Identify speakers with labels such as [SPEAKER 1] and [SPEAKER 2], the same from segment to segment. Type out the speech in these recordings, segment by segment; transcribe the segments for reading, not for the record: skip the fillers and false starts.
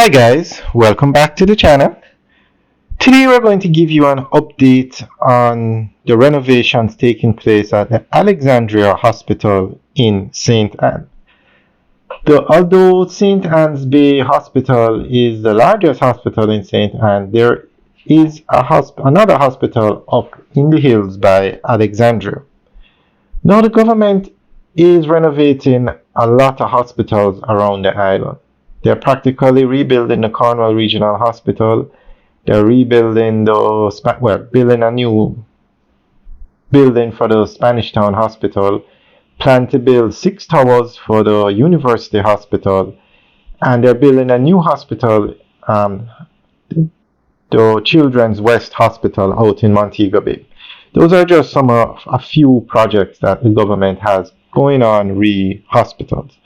[SPEAKER 1] Hi guys, welcome back to the channel. Today we're going to give you an update on the renovations taking place at the Alexandria Hospital in St. Anne. Although St. Anne's Bay Hospital is the largest hospital in St. Anne, there is another hospital up in the hills by Alexandria. Now the government is renovating a lot of hospitals around the island. They're practically rebuilding the Cornwall Regional Hospital. They're rebuilding building a new building for the Spanish Town Hospital. Plan to build 6 towers for the University Hospital, and they're building a new hospital, the Children's West Hospital out in Montego Bay. Those are just a few projects that the government has going on hospitals.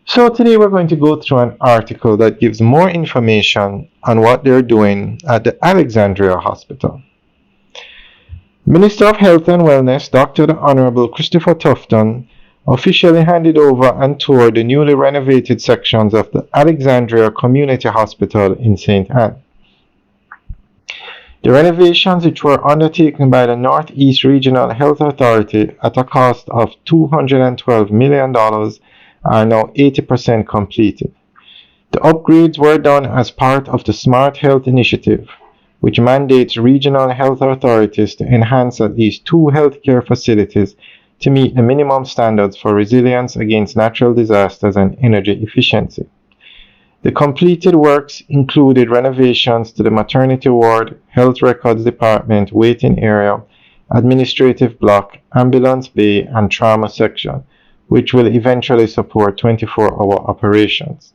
[SPEAKER 1] So today we're going to go through an article that gives more information on what they're doing at the Alexandria Hospital. Minister of Health and Wellness, Dr. the Honorable Christopher Tufton, officially handed over and toured the newly renovated sections of the Alexandria Community Hospital in St. Anne. The renovations, which were undertaken by the Northeast Regional Health Authority at a cost of $212 million, are now 80% completed. The upgrades were done as part of the Smart Health Initiative, which mandates regional health authorities to enhance at least 2 healthcare facilities to meet the minimum standards for resilience against natural disasters and energy efficiency. The completed works included renovations to the maternity ward, health records department, waiting area, administrative block, ambulance bay, and trauma section, which will eventually support 24-hour operations.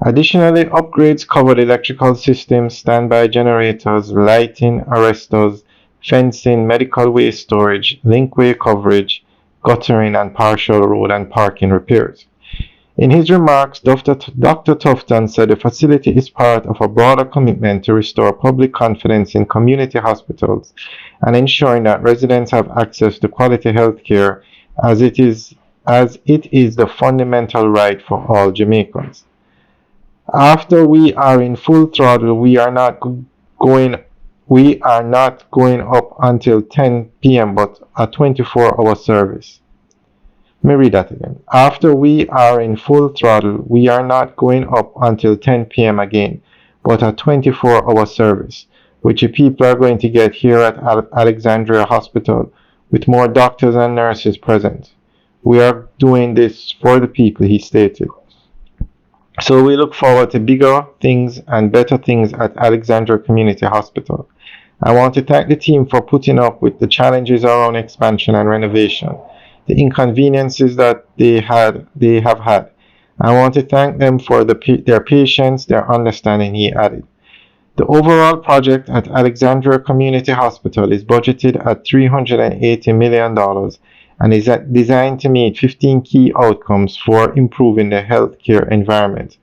[SPEAKER 1] Additionally, upgrades covered electrical systems, standby generators, lighting, arresters, fencing, medical waste storage, linkway coverage, guttering, and partial road and parking repairs. In his remarks, Dr. Tufton said the facility is part of a broader commitment to restore public confidence in community hospitals and ensuring that residents have access to quality health care as it is the fundamental right for all Jamaicans. After we are in full throttle, we are not going up until 10 p.m. but a 24-hour service. Let me read that again. After we are in full throttle, we are not going up until 10 p.m. again, but a 24-hour service, which the people are going to get here at Alexandria Hospital with more doctors and nurses present. We are doing this for the people, he stated. So we look forward to bigger things and better things at Alexandria Community Hospital. I want to thank the team for putting up with the challenges around expansion and renovation, the inconveniences that they have had. I want to thank them for their patience, their understanding, he added. The overall project at Alexandria Community Hospital is budgeted at $380 million and is designed to meet 15 key outcomes for improving the healthcare environment.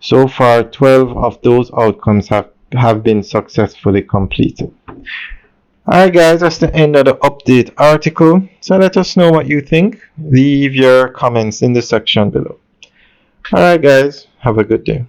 [SPEAKER 1] So far, 12 of those outcomes have been successfully completed. Alright guys, that's the end of the update article. So let us know what you think. Leave your comments in the section below. Alright guys, have a good day.